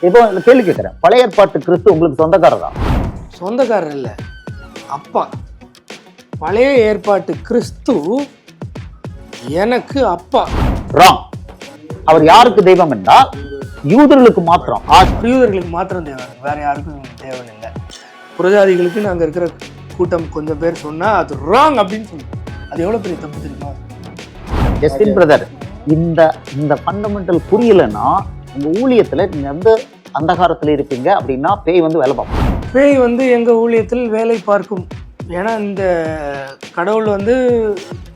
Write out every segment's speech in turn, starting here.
இப்போ கேள்வி கேட்கிறேன், பழைய ஏற்பாட்டு கிறிஸ்து உங்களுக்கு சொந்தக்காரர் தான்? சொந்தக்காரர் இல்லை, அப்பா. பழைய ஏற்பாட்டு கிறிஸ்து எனக்கு அப்பா. ராங். அவர் யாருக்கு தெய்வம் என்றால் யூதர்களுக்கு மாத்திரம். யூதர்களுக்கு மாத்திரம் தேவை, வேற யாருக்கும் தேவை இல்லை. புரஜாதிகளுக்கு அங்கே இருக்கிற கூட்டம் கொஞ்சம் பேர் சொன்னா அது ராங் அப்படின்னு சொல்லி, அது எவ்வளவு பெரிய தப்பு தெரியுமா? ஜஸ்டின் பிரதர், இந்த ஃபண்டமெண்டல் புரியலன்னா உங்க ஊழியத்துல நீங்க வந்து அந்தகாரத்துல இருப்பீங்க அப்படின்னா பேய் வந்து வேலை பார்க்கும். பேய் வந்து எங்க ஊழியத்தில் வேலை பார்க்கும். ஏன்னா இந்த கடவுள் வந்து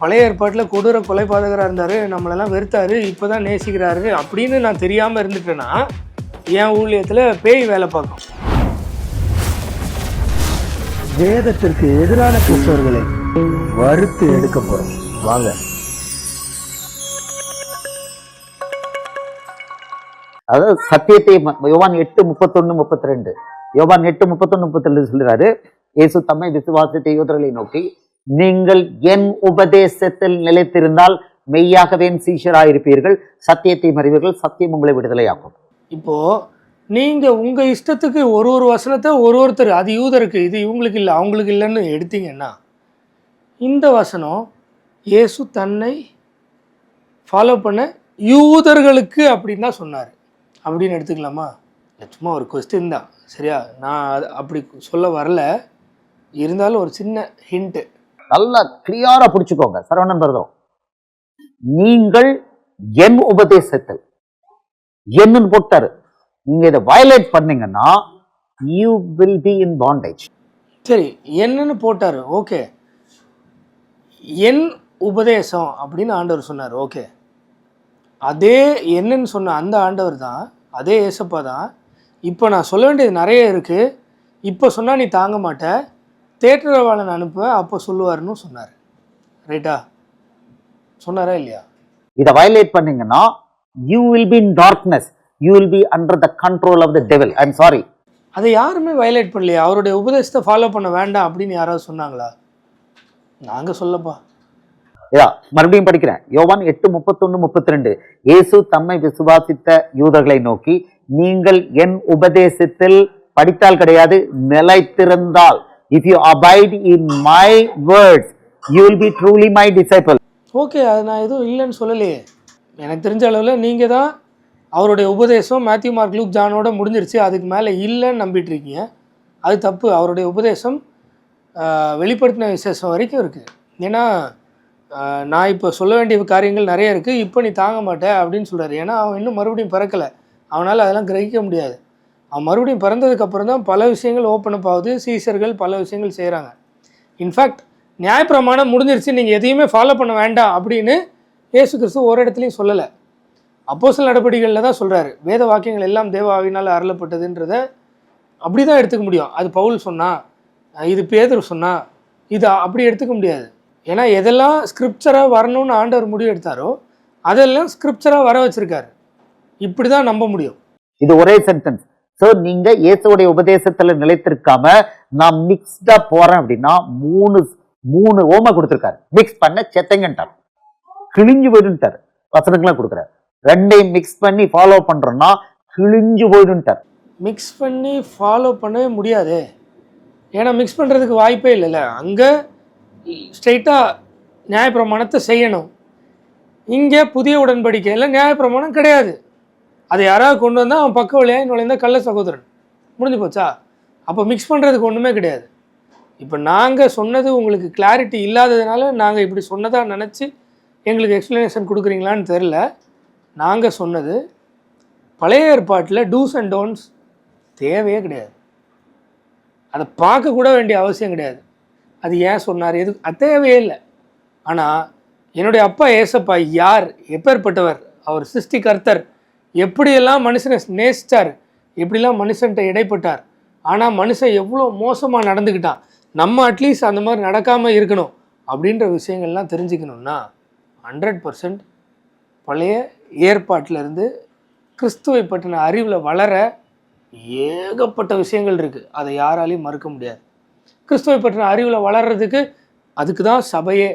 பழைய ஏற்பாட்டில் கொடூர கொலைபாதகராக இருந்தார், நம்மளெல்லாம் வெறுத்தாரு, இப்போ தான் நேசிக்கிறாரு அப்படின்னு நான் தெரியாமல் இருந்துட்டேன்னா என் ஊழியத்தில் பேய் வேலை பார்க்கும். வேதத்திற்கு எதிரான கிறிஸ்தவர்களை வறுத்து எடுக்க போறோம், வாங்க. அதாவது சத்தியத்தை யோவான் 8:31-32, யோவான் 8:31-32 சொல்றாரு, இயேசு தம்மை விசுவாசித்த யூதர்களை நோக்கி, நீங்கள் என் உபதேசத்தில் நிலைத்திருந்தால் மெய்யாகவே சீஷராயிருப்பீர்கள், சத்தியத்தை அறிவீர்கள், சத்தியம் உங்களை விடுதலையாக்கும். இப்போ நீங்க உங்க இஷ்டத்துக்கு ஒரு வசனத்தை ஒருத்தர், அது யூதருக்கு, இது இவங்களுக்கு இல்லை அவங்களுக்கு இல்லைன்னு எடுத்தீங்கன்னா, இந்த வசனம் இயேசு தன்னை ஃபாலோ பண்ண யூதர்களுக்கு அப்படின்னு தான் சொன்னார் அப்படின்னு எடுத்துக்கலாமா? சும்மா ஒரு கொஸ்டின் தான், சரியா? நான் அது அப்படி சொல்ல வரல, இருந்தாலும் ஒரு சின்ன ஹிண்ட்டு. நல்லா கிளியரா பிடிச்சுக்கோங்க. சரவணன் பிரதம், நீங்கள் என் உபதேசத்தில் என்னன்னு போட்டாரு, நீங்க இதை வயலேட் பண்ணீங்கன்னா you will be in bondage. சரி, என்னன்னு போட்டாரு, ஓகே. என் உபதேசம் அப்படின்னு ஆண்டவர் சொன்னார், ஓகே. அதே என்னன்னு சொன்ன அந்த ஆண்டவர் தான், அதே ஏசப்பா தான் இப்போ நான் சொல்ல வேண்டியது நிறைய இருக்குது, இப்போ சொன்னால் நீ தாங்க மாட்ட, தேட்டரவாளன் அனுப்புவேன் அப்போ சொல்லுவாருன்னு சொன்னார். ரைட்டா? சொன்னாரா இல்லையா? இதை வயலேட் பண்ணீங்கன்னா you will be in darkness, you will be under the control of the devil. I'm sorry. அதை யாருமே வயலேட் பண்ணலையா? அவருடைய உபதேசத்தை ஃபாலோ பண்ண வேண்டாம் அப்படின்னு யாராவது சொன்னாங்களா? நாங்கள் சொல்லப்பா. மறுபடியும் படிக்கிறேன், யோவான் 8:31-32, இயேசு தம்மை விசுவாசித்த யூதர்களை நோக்கி, நீங்கள் என் உபதேசத்தில் படித்தால் கிடையாது, நிலைத்திருந்தால், if you abide in my words you will be truly my disciple. Okay, அது நான் எதுவும் இல்லைன்னு சொல்லலையே. எனக்கு தெரிஞ்ச அளவில் நீங்கள் தான் அவருடைய உபதேசம் மேத்யூ, மார்க், லூக், ஜானோட முடிஞ்சிருச்சு, அதுக்கு மேலே இல்லைன்னு நம்பிட்டு இருக்கீங்க. அது தப்பு. அவருடைய உபதேசம் வெளிப்படுத்தின விசேஷம் வரைக்கும் இருக்குது. ஏன்னா நான் இப்போ சொல்ல வேண்டிய காரியங்கள் நிறைய இருக்குது, இப்போ நீ தாங்க மாட்டே அப்படின்னு சொல்கிறார். ஏன்னா அவன் இன்னும் மறுபடியும் பிறக்கலை, அவனால் அதெல்லாம் கிரகிக்க முடியாது. அவன் மறுபடியும் பிறந்ததுக்கப்புறம் தான் பல விஷயங்கள் ஓப்பன் அப் ஆகுது, சீசர்கள் பல விஷயங்கள் செய்கிறாங்க. இன்ஃபேக்ட் நியாயப்பிரமாணம் முடிஞ்சிருச்சு, நீங்கள் எதையுமே ஃபாலோ பண்ண வேண்டாம் அப்படின்னு இயேசு கிறிஸ்து ஒரு இடத்துலையும் சொல்லலை. அப்போஸ்தலர் நடபடிகளில் தான் சொல்கிறாரு, வேத வாக்கியங்கள் எல்லாம் தேவ ஆவியினால் அருளப்பட்டதுன்றதை அப்படி தான் எடுத்துக்க முடியும். அது பவுல் சொன்னால், இது பேதுரு சொன்னால், இது அப்படி எடுத்துக்க முடியாது. ஏன்னா எதெல்லாம் ஸ்கிரிப்சராக வரணும்னு ஆண்டவர் முடிவு எடுத்தாரோ அதெல்லாம் ஸ்கிரிப்சராக வர வச்சிருக்காரு. இப்படி தான் நம்ப முடியும். இது ஒரே சென்டென்ஸ். ஸோ நீங்க இயேசுடைய உபதேசத்துல நிலைத்திருக்காம நான் மிக்ஸ்டா போறேன் அப்படின்னா மூணு ஓமை கொடுத்துருக்காரு. மிக்ஸ் பண்ண செத்தங்கன்ட்டார், கிழிஞ்சு போயிடுன்ட்டார். வசனங்கள்லாம் கொடுக்குறாரு. ரெண்டையும் மிக்ஸ் பண்ணி ஃபாலோ பண்றோம்னா கிழிஞ்சு போயிடுன்ட்டார். மிக்ஸ் பண்ணி ஃபாலோ பண்ணவே முடியாது. ஏன்னா மிக்ஸ் பண்ணுறதுக்கு வாய்ப்பே இல்லைல்ல. அங்கே ஸ்ட்ரெயிட்டாக நியாயப்பிரமாணத்தை செய்யணும். இங்கே புதிய உடன்படிக்கையில் நியாயப்பிரமாணம் கிடையாது. அதை யாராவது கொண்டு வந்தால் அவன் பக்க வழியாக நுழைந்தால் கள்ள சகோதரன், முடிஞ்சு போச்சா? அப்போ மிக்ஸ் பண்ணுறதுக்கு ஒன்றுமே கிடையாது. இப்போ நாங்கள் சொன்னது உங்களுக்கு கிளாரிட்டி இல்லாததுனால நாங்கள் இப்படி சொன்னதாக நினச்சி எங்களுக்கு எக்ஸ்ப்ளனேஷன் கொடுக்குறீங்களான்னு தெரில. நாங்கள் சொன்னது பழைய ஏற்பாட்டில் டூஸ் அண்ட் டோன்ட்ஸ் தேவையே கிடையாது, அதை பார்க்கக்கூட வேண்டிய அவசியம் கிடையாது. அது ஏன் சொன்னார், எது, அது தேவையே இல்லை. ஆனால் என்னுடைய அப்பா ஏசப்பா யார், எப்பேற்பட்டவர், அவர் சிருஷ்டிகர்த்தர், எப்படியெல்லாம் மனுஷனை நேசித்தார், எப்படிலாம் மனுஷன்ட்ட இடைப்பட்டார், ஆனால் மனுஷன் எவ்வளோ மோசமாக நடந்துக்கிட்டான், நம்ம அட்லீஸ்ட் அந்த மாதிரி நடக்காமல் இருக்கணும் அப்படின்ற விஷயங்கள்லாம் தெரிஞ்சுக்கணுன்னா 100% பழைய ஏற்பாட்டிலேருந்து கிறிஸ்துவை பற்றின அறிவில் வளர ஏகப்பட்ட விஷயங்கள் இருக்குது. அதை யாராலையும் மறுக்க முடியாது. கிறிஸ்துவை பற்றின அறிவில் வளர்கிறதுக்கு அதுக்கு தான் சபையே.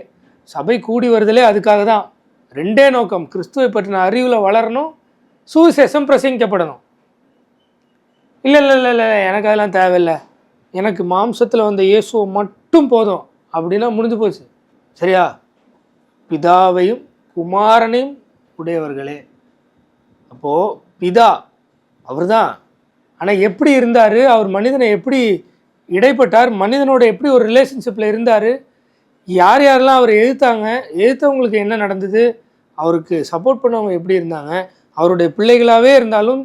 சபை கூடி வருதலே அதுக்காக தான். ரெண்டே நோக்கம், கிறிஸ்துவை பற்றின அறிவில் வளரணும், சுவிசேஷம் பிரசங்கிக்கப்படணும். இல்லை இல்லை இல்லை இல்லை எனக்கு அதெல்லாம் தேவையில்லை, எனக்கு மாம்சத்தில் வந்த இயேசுவை மட்டும் போதும் அப்படின்னா முடிஞ்சு போச்சு. சரியா? பிதாவையும் குமாரனையும் உடையவர்களே. அப்போது பிதா அவர் தான். ஆனால் எப்படி இருந்தார், அவர் மனிதனை எப்படி இடைப்பட்டார், மனிதனோட எப்படி ஒரு ரிலேஷன்ஷிப்பில் இருந்தார், யார் யாரெல்லாம் அவர் எதிர்த்தவங்களுக்கு என்ன நடந்தது, அவருக்கு சப்போர்ட் பண்ணவங்க எப்படி இருந்தாங்க, அவருடைய பிள்ளைகளாகவே இருந்தாலும்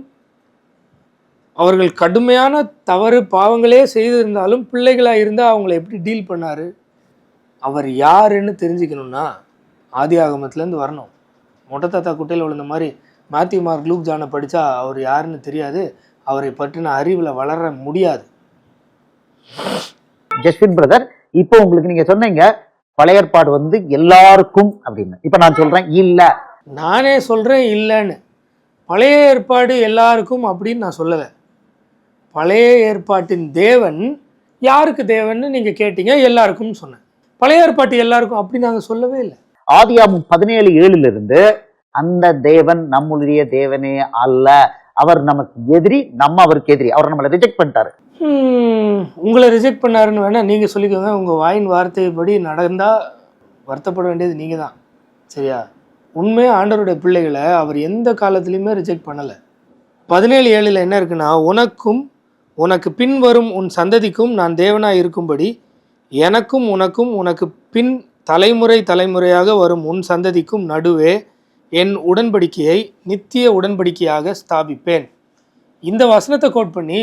அவர்கள் கடுமையான தவறு பாவங்களே செய்திருந்தாலும் பிள்ளைகளாக இருந்தால் அவங்கள எப்படி டீல் பண்ணார், அவர் யாருன்னு தெரிஞ்சுக்கணுன்னா ஆதி ஆகமத்துலேருந்து வரணும். மொட்டை தாத்தா குட்டையில் விழுந்த மாதிரி மேத்யூ மார்க் லூக் ஜானை படித்தா அவர் யாருன்னு தெரியாது, அவரை பற்றின அறிவில் வளர முடியாது. ஜஸ்வின் பிரதர், இப்போ உங்களுக்கு நீங்க சொன்னீங்க பழைய ஏற்பாடு வந்து எல்லாருக்கும் அப்படின்னு. இப்ப நான் சொல்றேன் இல்ல, நானே சொல்கிறேன் இல்லைன்னு. பழைய ஏற்பாடு எல்லாருக்கும் அப்படின்னு நான் சொல்லலை. பழைய ஏற்பாட்டின் தேவன் யாருக்கு தேவன்னு நீங்கள் கேட்டீங்க, எல்லாருக்கும் சொன்னேன். பழைய ஏற்பாட்டு எல்லாருக்கும் அப்படி நாங்கள் சொல்லவே இல்லை. ஆதியாகமம் 17:7 அந்த தேவன் நம்முடைய தேவனே அல்ல, அவர் நமக்கு எதிரி, நம்ம அவருக்கு எதிரி, அவர் நம்மளை ரிஜெக்ட் பண்ணிட்டாரு. உங்களை ரிஜெக்ட் பண்ணாருன்னு வேணால் நீங்கள் சொல்லிக்கோங்க. உங்கள் வாயின் வார்த்தைப்படி நடந்தால் வருத்தப்பட வேண்டியது நீங்கள் தான். சரியா? உண்மையாக ஆண்டவருடைய பிள்ளைகளை அவர் எந்த காலத்துலேயுமே ரிஜெக்ட் பண்ணலை. 17:7 என்ன இருக்குன்னா, உனக்கும் உனக்கு பின் வரும் உன் சந்ததிக்கும் நான் தேவனாக இருக்கும்படி எனக்கும் உனக்கும் உனக்கு பின் தலைமுறை தலைமுறையாக வரும் உன் சந்ததிக்கும் நடுவே என் உடன்படிக்கையை நித்திய உடன்படிக்கையாக ஸ்தாபிப்பேன். இந்த வசனத்தை கோட் பண்ணி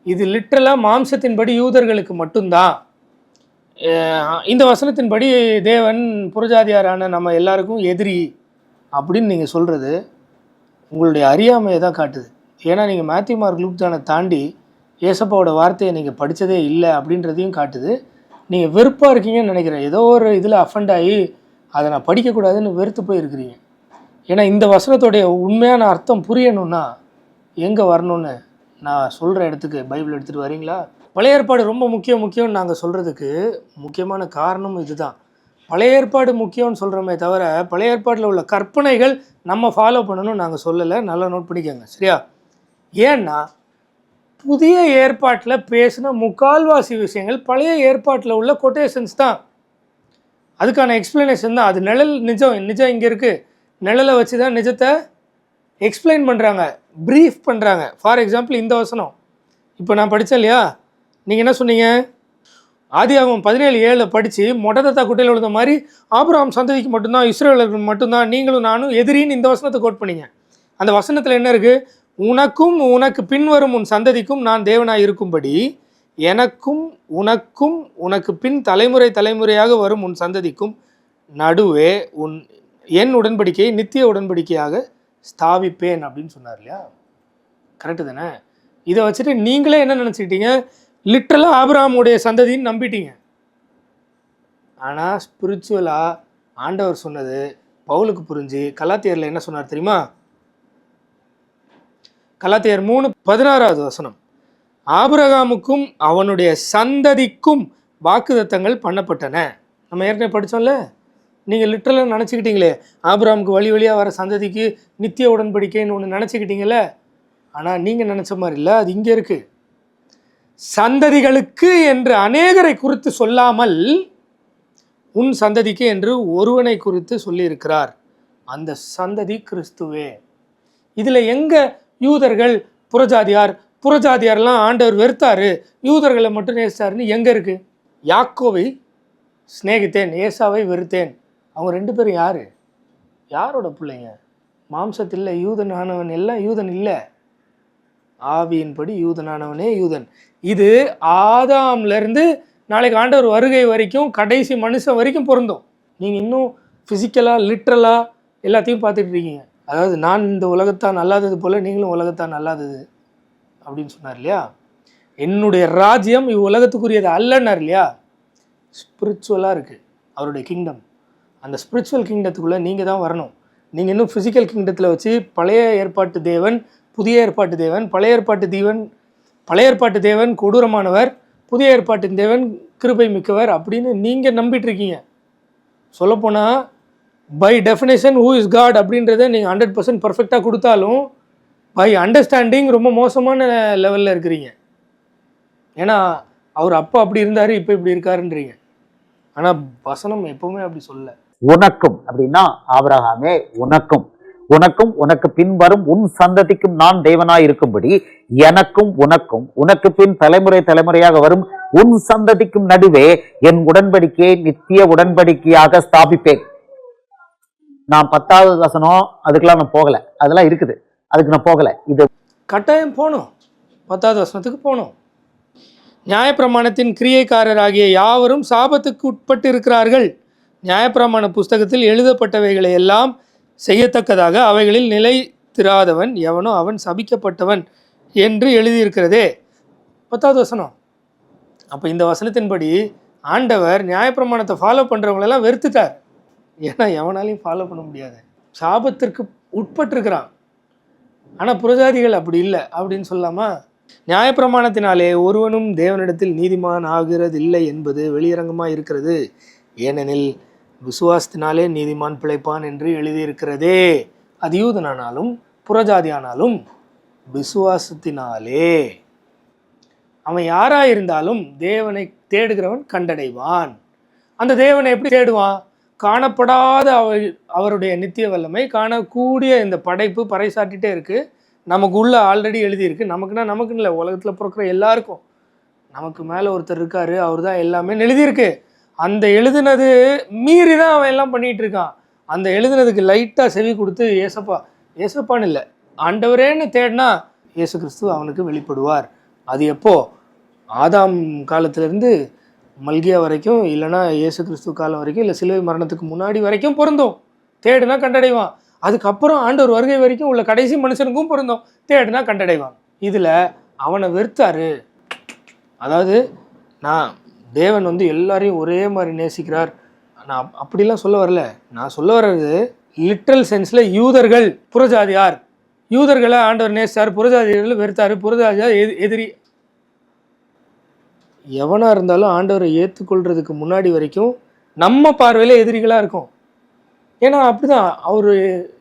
இது லிட்ரலாக மாம்சத்தின்படி யூதர்களுக்கு மட்டும்தான், இந்த வசனத்தின்படி தேவன் புறஜாதியாரான நம்ம எல்லாருக்கும் எதிரி அப்படின்னு நீங்கள் சொல்கிறது உங்களுடைய அறியாமையை தான் காட்டுது. ஏன்னா நீங்கள் மேத்யூ மார்க் லூக் ஜானை தாண்டி ஏசப்பாவோட வார்த்தையை நீங்கள் படித்ததே இல்லை அப்படின்றதையும் காட்டுது. நீங்கள் வெறுப்பாக இருக்கீங்கன்னு நினைக்கிறேன். ஏதோ ஒரு இதில் அஃபண்ட் ஆகி அதை நான் படிக்கக்கூடாதுன்னு வெறுத்து போய் இருக்கிறீங்க. ஏன்னா இந்த வசனத்தோடைய உண்மையான அர்த்தம் புரியணும்னா எங்கே வரணும்னு நான் சொல்கிற இடத்துக்கு பைபிள் எடுத்துகிட்டு வரீங்களா? பழைய ஏற்பாடு ரொம்ப முக்கியம்னு நாங்கள் சொல்கிறதுக்கு முக்கியமான காரணம் இதுதான். பழைய ஏற்பாடு முக்கியம்னு சொல்கிறோமே தவிர பழைய ஏற்பாட்டில் உள்ள கற்பனைகள் நம்ம ஃபாலோ பண்ணணும்னு நாங்கள் சொல்லலை. நல்லா நோட் பண்ணிக்கோங்க. சரியா? ஏன்னா புதிய ஏற்பாட்டில் பேசின முக்கால்வாசி விஷயங்கள் பழைய ஏற்பாட்டில் உள்ள கொட்டேஷன்ஸ் தான். அதுக்கான எக்ஸ்பிளனேஷன் தான். அது நிஜம் இங்கே இருக்குது. நிழலை வச்சு தான் நிஜத்தை எக்ஸ்பிளைன் பண்ணுறாங்க, ப்ரீஃப் பண்ணுறாங்க. ஃபார் எக்ஸாம்பிள் இந்த வசனம் இப்போ நான் படித்தேன் இல்லையா, நீங்கள் என்ன சொன்னீங்க? ஆதியாகமம் 17:7 படித்து மொட்டை தாத்தா குட்டையில் விழுந்த மாதிரி ஆபிரகாம் சந்ததிக்கு மட்டும்தான், இஸ்ரவேலருக்கு மட்டும்தான் நீங்களும் நானும் எதிரின்னு இந்த வசனத்தை கோட் பண்ணீங்க. அந்த வசனத்தில் என்ன இருக்குது? உனக்கும் உனக்கு பின்வரும் உன் சந்ததிக்கும் நான் தேவனாய் இருக்கும்படி எனக்கும் உனக்கும் உனக்கு பின் தலைமுறை தலைமுறையாக வரும் உன் சந்ததிக்கும் நடுவே என் உடன்படிக்கையை நித்திய உடன்படிக்கையாக ஸ்தாபிப்பேன் அப்படின்னு சொன்னார் இல்லையா? கரெக்டு தானே? இதை வச்சுட்டு நீங்களே என்ன நினச்சிக்கிட்டீங்க? லிட்ரலாக ஆபிரகாமுடைய சந்ததின்னு நம்பிட்டீங்க. ஆனால் ஸ்பிரிச்சுவலாக ஆண்டவர் சொன்னது பவுலுக்கு புரிஞ்சு கலாத்தியரில் என்ன சொன்னார் தெரியுமா? கலாத்தியர் 3:16 வசனம், ஆபிரகாமுக்கும் அவனுடைய சந்ததிக்கும் வாக்குத்தத்தங்கள் பண்ணப்பட்டன. நம்ம ஏற்கனவே படித்தோம்ல. நீங்கள் லிட்ரலாக நினச்சிக்கிட்டீங்களே ஆபிரகாமுக்கு வழி வழியாக வர சந்ததிக்கு நித்திய உடன்படிக்கைன்னு ஒன்று நினச்சிக்கிட்டீங்களே. ஆனால் நீங்கள் நினச்ச மாதிரி இல்லை, அது இங்கே இருக்குது. சந்ததிகளுக்கு என்று அநேகரை குறித்து சொல்லாமல் உன் சந்ததிக்கு என்று ஒருவனை குறித்து சொல்லியிருக்கிறார். அந்த சந்ததி கிறிஸ்துவே. இதில் எங்கே யூதர்கள் புறஜாதியார்லாம் ஆண்டவர் வெறுத்தாரு, யூதர்களை மட்டும் நேசித்தாருன்னு எங்கே இருக்குது? யாக்கோவை சிநேகித்தேன், ஏசாவை வெறுத்தேன். அவங்க 2 பேரும் யார்? யாரோட பிள்ளைங்க? மாம்சத்தில் யூதனானவன் எல்லாம் யூதன் இல்லை, ஆவியின்படி யூதனானவனே யூதன். இது ஆதாம்லேருந்து நாளைக்கு ஆண்டவர் வருகை வரைக்கும் கடைசி மனுஷன் வரைக்கும் பொருந்தும். நீங்கள் இன்னும் ஃபிசிக்கலாக லிட்ரலாக எல்லாத்தையும் பார்த்துட்டு இருக்கீங்க. அதாவது நான் இந்த உலகத்தான் அல்லாதது போல் நீங்களும் உலகத்தான் அல்லாதது அப்படின்னு சொன்னார் இல்லையா? என்னுடைய ராஜ்யம் இவ்வுலகத்துக்குரியது அல்லன்னார் இல்லையா? ஸ்பிரிச்சுவலாக இருக்குது அவருடைய கிங்டம். அந்த ஸ்பிரிச்சுவல் கிங்டத்துக்குள்ளே நீங்கள் தான் வரணும். நீங்கள் இன்னும் ஃபிசிக்கல் கிங்டத்தில் வச்சு பழைய ஏற்பாட்டு தேவன், புதிய ஏற்பாட்டு தேவன், பழைய ஏற்பாட்டு தேவன் கொடூரமானவர், புதிய ஏற்பாட்டின் தேவன் கிருபை மிக்கவர் அப்படின்னு நீங்கள் நம்பிட்டு இருக்கீங்க. சொல்லப்போனால் by definition who is God அப்படின்றத நீங்கள் 100% பர்ஃபெக்டாக கொடுத்தாலும் பை அண்டர்ஸ்டாண்டிங் ரொம்ப மோசமான லெவலில் இருக்கிறீங்க. ஏன்னா அவர் அப்போ அப்படி இருந்தார், இப்போ இப்படி இருக்காருன்றீங்க. ஆனால் வசனம் எப்பவுமே அப்படி சொல்ல. உனக்கும் அப்படின்னா ஆபிரகாமே உனக்கும் உனக்கும் உனக்கு பின் வரும் உன் சந்ததிக்கும் நான் தேவனாய் இருக்கும்படி எனக்கும் உனக்கும் உனக்கு பின் தலைமுறை தலைமுறையாக வரும் உன் சந்ததிக்கும் நடுவே என் உடன்படிக்கையை நித்திய உடன்படிக்கையாக ஸ்தாபிப்பேன். நான் 10வது வசனம் அதுக்கெல்லாம் நான் போகல, அதெல்லாம் இருக்குது, அதுக்கு நான் போகல. இது கட்டாயம் போகணும், 10வது வசனத்துக்கு போகணும். நியாயப்பிரமாணத்தின் கிரியைக்காரராகிய யாவரும் சாபத்துக்கு உட்பட்டு இருக்கிறார்கள். நியாயப்பிரமாண புஸ்தகத்தில் எழுதப்பட்டவைகளை எல்லாம் செய்யத்தக்கதாக அவைகளில் நிலைத்திராதவன் எவனோ அவன் சபிக்கப்பட்டவன் என்று எழுதியிருக்கிறதே. 10வது வசனம். அப்போ இந்த வசனத்தின்படி ஆண்டவர் நியாயப்பிரமாணத்தை ஃபாலோ பண்ணுறவங்களெல்லாம் வெறுத்துட்டார். ஏன்னா எவனாலையும் ஃபாலோ பண்ண முடியாது, சாபத்திற்கு உட்பட்டிருக்கிறான். ஆனால் புறஜாதிகள் அப்படி இல்லை அப்படின்னு சொல்லாமா? நியாயப்பிரமாணத்தினாலே ஒருவனும் தேவனிடத்தில் நீதிமான் ஆகிறதில்லை என்பது வெளியரங்கமாக இருக்கிறது. ஏனெனில் விசுவாசத்தினாலே நீதிமான் பிழைப்பான் என்று எழுதியிருக்கிறதே. அது யூதனானாலும் புறஜாதியானாலும் விசுவாசத்தினாலே. அவன் யாராக இருந்தாலும் தேவனை தேடுகிறவன் கண்டடைவான். அந்த தேவனை எப்படி தேடுவான்? காணப்படாத அவருடைய நித்திய வல்லமை காணக்கூடிய இந்த படைப்பு பறைசாட்டிகிட்டே இருக்குது. நமக்கு உள்ள ஆல்ரெடி எழுதியிருக்கு. நமக்குன்னு இல்லை, உலகத்தில் பிறக்கிற எல்லாருக்கும் நமக்கு மேலே ஒருத்தர் இருக்கார், அவர் தான் எல்லாமே எழுதியிருக்கு. அந்த எழுதுனது மீறி தான் அவன் எல்லாம் பண்ணிகிட்டு இருக்கான். அந்த எழுதுனதுக்கு லைட்டாக செவி கொடுத்து ஏசப்பான்னு இல்லை ஆண்டவரேன்னு தேடினா இயேசு கிறிஸ்து அவனுக்கு வெளிப்படுவார். அது எப்போ? ஆதாம் காலத்திலேருந்து மல்கியா வரைக்கும், இல்லைனா இயேசு கிறிஸ்து காலம் வரைக்கும், இல்லை சிலுவை மரணத்துக்கு முன்னாடி வரைக்கும் பொருந்தும். தேடுனா கண்டடைவான். அதுக்கப்புறம் ஆண்டவர் வருகை வரைக்கும் உள்ள கடைசி மனுஷனுக்கும் பொருந்தும். தேடுனா கண்டடைவான். இதில் அவனை வெறுத்தாரு. அதாவது நான் தேவன் எல்லாரையும் ஒரே மாதிரி நேசிக்கிறார், நான் அப்படிலாம் சொல்ல வரல. நான் சொல்ல வர்றது லிட்ரல் சென்ஸில் யூதர்கள் புறஜாதியார். யூதர்களை ஆண்டவர் நேசித்தார், புறஜாதிகளை வெறுத்தார். புறஜாதியார் எதிரி. எவனாக இருந்தாலும் ஆண்டவரை ஏற்றுக்கொள்கிறதுக்கு முன்னாடி வரைக்கும் நம்ம பார்வையில் எதிரிகளாக இருக்கும். ஏன்னா அப்படிதான் அவர்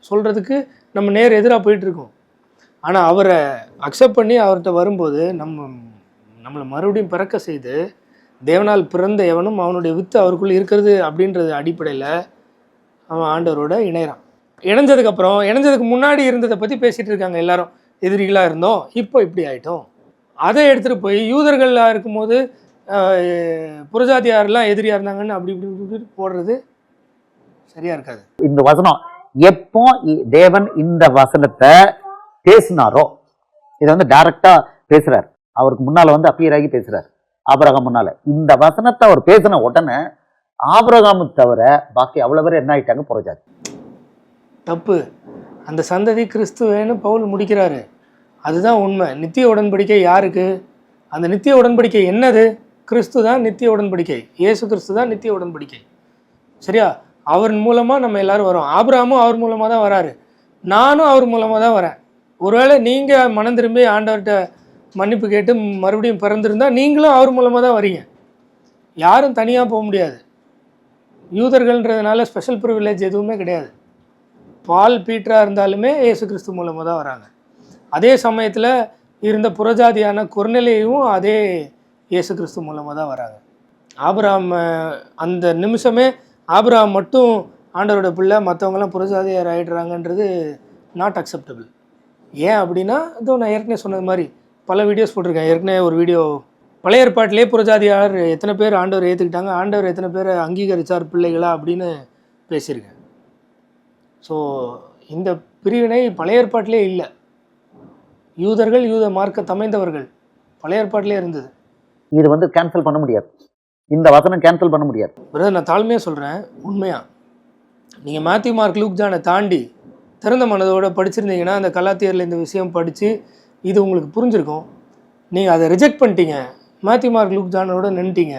சொல்கிறதுக்கு நம்ம நேர் எதிராக போயிட்டுருக்கோம். ஆனால் அவரை அக்செப்ட் பண்ணி அவர்கிட்ட வரும்போது நம்மளை மறுபடியும் பிறக்க செய்து தேவனால் பிறந்த எவனும் அவனுடைய வித்து அவருக்குள்ளே இருக்கிறது அப்படின்றது அடிப்படையில் அவன் ஆண்டவரோட இணைகிறான். இணைஞ்சதுக்கு முன்னாடி இருந்ததை பற்றி பேசிகிட்டு இருக்காங்க எல்லாரும். எதிரிகளாக இருந்தோம், இப்போ இப்படி ஆகிட்டோம். அதை எடுத்துகிட்டு போய் யூதர்களாக இருக்கும்போது புறஜாதியாரெலாம் எதிரியாக இருந்தாங்கன்னு அப்படி இப்படி இப்படி போடுறது சரியா இருக்காது. இந்த வசனம் எப்போ தேவன் இந்த வசனத்தை பேசினாரோ, இதை டைரக்டா பேசுறார். அவருக்கு முன்னால அப்பியர் ஆகி பேசுறார் ஆபிரகாம் முன்னால. இந்த வசனத்தை அவர் பேசின உடனே ஆபிரகாம் தவிர பாக்கி அவ்வளவு பேர் என்ன ஆயிட்டாங்க? புறஜாதி. தப்பு. அந்த சந்ததி கிறிஸ்துவேன்னு பவுல் முடிக்கிறாரு. அதுதான் உண்மை. நித்திய உடன்படிக்கை யாருக்கு? அந்த நித்திய உடன்படிக்கை என்னது? கிறிஸ்து தான் நித்திய உடன்படிக்கை. இயேசு கிறிஸ்து தான் நித்திய உடன்படிக்கை. சரியா? அவர் மூலமாக நம்ம எல்லாரும் வரோம். ஆபிரகாமும் அவர் மூலமாக தான் வராரு, நானும் அவர் மூலமாக தான் வரேன். ஒருவேளை நீங்கள் மனம் திரும்பி ஆண்டவர்கிட்ட மன்னிப்பு கேட்டு மறுபடியும் பிறந்திருந்தால் நீங்களும் அவர் மூலமாக தான் வரீங்க. யாரும் தனியாக போக முடியாது. யூதர்கள்ன்றதுனால ஸ்பெஷல் ப்ரிவிலேஜ் எதுவுமே கிடையாது. பால் பீட்டராக இருந்தாலுமே இயேசு கிறிஸ்து மூலமாக தான் வராங்க. அதே சமயத்தில் இருந்த புறஜாதியான கொர்நேலியும் அதே இயேசு கிறிஸ்து மூலமாக தான் வராங்க. ஆபிரகாம் அந்த நிமிஷமே ஆபிரகாம் மட்டும் ஆண்டவரோட பிள்ளை, மற்றவங்களாம் புறஜாதியார் ஆகிடுறாங்கன்றது நாட் அக்செப்டபிள். ஏன் அப்படின்னா, இதோ நான் ஏற்கனவே சொன்னது மாதிரி பல வீடியோஸ் போட்டிருக்கேன். ஏற்கனவே ஒரு வீடியோ பழைய ஏற்பாட்டிலே புறஜாதியார் எத்தனை பேர் ஆண்டவர் ஏற்றுக்கிட்டாங்க, ஆண்டவர் எத்தனை பேர் அங்கீகரித்தார் பிள்ளைகளா அப்படின்னு பேசியிருக்கேன். ஸோ இந்த பிரிவினை பழைய ஏற்பாட்டிலே இல்லை. யூதர்கள், யூத மார்க்க தமைந்தவர்கள் பழைய ஏற்பாட்டிலே இருந்தது. இது கேன்சல் பண்ண முடியாது. இந்த வசனம் கேன்சல் பண்ண முடியாது. பிரதர், நான் தாழ்மையாக சொல்கிறேன், உண்மையாக நீங்கள் மேத்யூ, மார்க், லூக், ஜானை தாண்டி திறந்த மனதோடு படிச்சிருந்தீங்கன்னா அந்த கலாத்தியரில் இந்த விஷயம் படித்து இது உங்களுக்கு புரிஞ்சிருக்கும். நீங்கள் அதை ரிஜெக்ட் பண்ணிட்டீங்க, மேத்யூ, மார்க், லூக், ஜானோட நின்ட்டீங்க.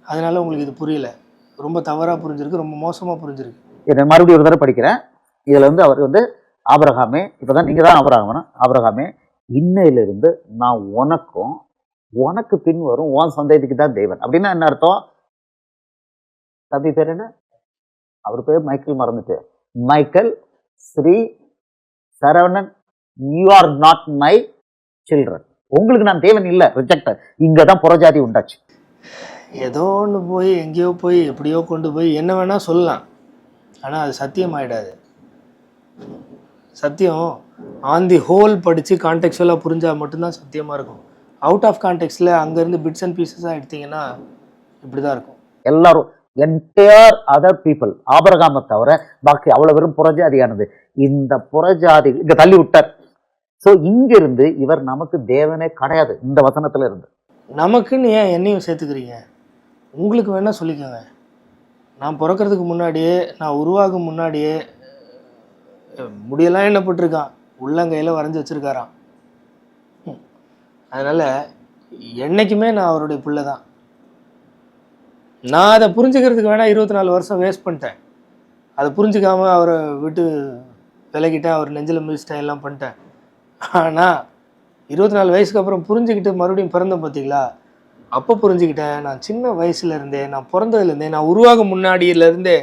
அதனால் உங்களுக்கு இது புரியல. ரொம்ப தவறாக புரிஞ்சிருக்கு, ரொம்ப மோசமாக புரிஞ்சிருக்கு. இதை மறுபடியும் ஒரு தடவை படிக்கிறேன். இதில் அவர் ஆபிரகாமே, இப்போ தான் நீங்கள் தான் ஆபிரகாமே, இன்னையிலிருந்து நான் உனக்கும் உனக்கு பின் வரும் உன் சந்ததிக்கு தான் தேவன். அப்படின்னா என்ன அர்த்தம்? தம்பி பேர் என்ன? அவர் பேர் மைக்கேல், மறந்துட்டு. Michael, Shri, Saravanan, you are not my children. உங்களுக்கு நான் தேவன் இல்லை, ரிஜெக்டட். இங்கதான் புறஜாதி உண்டாச்சு. ஏதோ ஒன்று போய் எங்கேயோ போய் எப்படியோ கொண்டு போய் என்ன வேணால் சொல்லலாம், ஆனால் அது சத்தியம் ஆகிடாது. சத்தியம் ஆன் தி ஹோல் படித்து கான்டெக்சுவலாக புரிஞ்சால் மட்டும்தான் சத்தியமாக இருக்கும். அவுட் ஆஃப் கான்டெக்ஸ்டில் அங்கேருந்து பிட்ஸ் அண்ட் பீசஸாக எடுத்தீங்கன்னா இப்படி தான் இருக்கும். எல்லாரும் என்டையர் அதர் பீப்புள், ஆபிரகாமை தவிர பாக்கி அவ்வளவு வெறும் புறஜாதியானது. இந்த புறஜாதி இங்க தள்ளி விட்டார். ஸோ இங்கிருந்து இவர் நமக்கு தேவனே கிடையாது இந்த வசனத்துல இருந்து. நமக்குன்னு ஏன் என்னையும் சேர்த்துக்கிறீங்க? உங்களுக்கு வேணால் சொல்லிக்கோங்க. நான் பிறக்கிறதுக்கு முன்னாடியே, நான் உருவாகும் முன்னாடியே முடியெல்லாம் எண்ணப்பட்டிருக்கான், உள்ளங்கையில் வரைஞ்சி வச்சுருக்காராம். அதனால் என்றைக்குமே நான் அவருடைய பிள்ளை தான். நான் அதை புரிஞ்சுக்கிறதுக்கு வேணால் 24 வருஷம் வேஸ்ட் பண்ணிட்டேன். அதை புரிஞ்சுக்காமல் அவரை விட்டு விலகிட்டேன், அவர் நெஞ்சில் மிதிச்சிட்டேன், எல்லாம் பண்ணிட்டேன். ஆனால் 24 வயசுக்கு அப்புறம் புரிஞ்சுக்கிட்டு மறுபடியும் பிறந்தேன் பார்த்தீங்களா, அப்போ புரிஞ்சுக்கிட்டேன் நான் சின்ன வயசுலேருந்தே, நான் பிறந்ததுலேருந்தே, நான் உருவாகும் முன்னாடியிலேருந்தே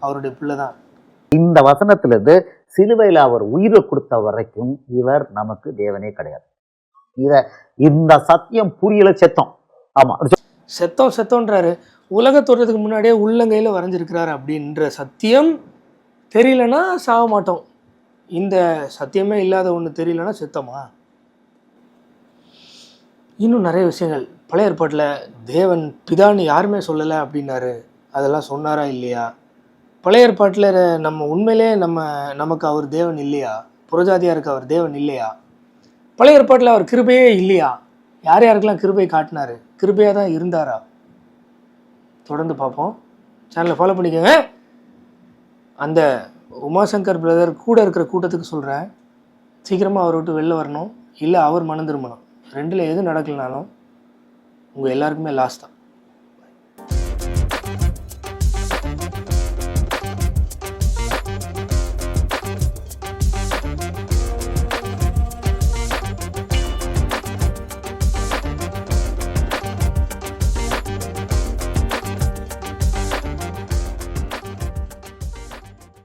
அவருடைய பிள்ளை தான். இந்த வசனத்திலிருந்து சிலுவையில் அவர் உயிரை கொடுத்த வரைக்கும் இவர் நமக்கு தேவனே கிடையாது. இந்த சத்தியம் புரியல. செத்தோம். ஆமா, செத்தோன்றாரு. உலக தோற்றத்துக்கு முன்னாடியே உள்ளங்கையில் வரைஞ்சிருக்கிறாரு அப்படின்ற சத்தியம் தெரியலன்னா சாக மாட்டோம். இந்த சத்தியமே இல்லாத ஒன்று தெரியலன்னா செத்தோமா? இன்னும் நிறைய விஷயங்கள் பழைய ஏற்பாட்டில் தேவன் பிதான்னு யாருமே சொல்லலை அப்படின்னாரு. அதெல்லாம் சொன்னாரா இல்லையா? பழைய ஏற்பாட்டில் நம்ம உண்மையிலே நமக்கு அவர் தேவன் இல்லையா? புறஜாதியாருக்கு அவர் தேவன் இல்லையா? பழைய ஏற்பாட்டில் அவர் கிருபையே இல்லையா? யார் யாருக்கெல்லாம் கிருபை காட்டினாரு? கிருபையாக தான் இருந்தாரா? தொடர்ந்து பார்ப்போம். சேனலை ஃபாலோ பண்ணிக்கோங்க. அந்த உமாசங்கர் பிரதர் கூட இருக்கிற கூட்டத்துக்கு சொல்கிறேன், சீக்கிரமாக அவரை விட்டு வெளில வரணும், இல்லை அவர் மனம் திரும்பணும். ரெண்டில் எது நடக்கலனாலும் உங்கள் எல்லாருக்குமே லாஸ் தான்.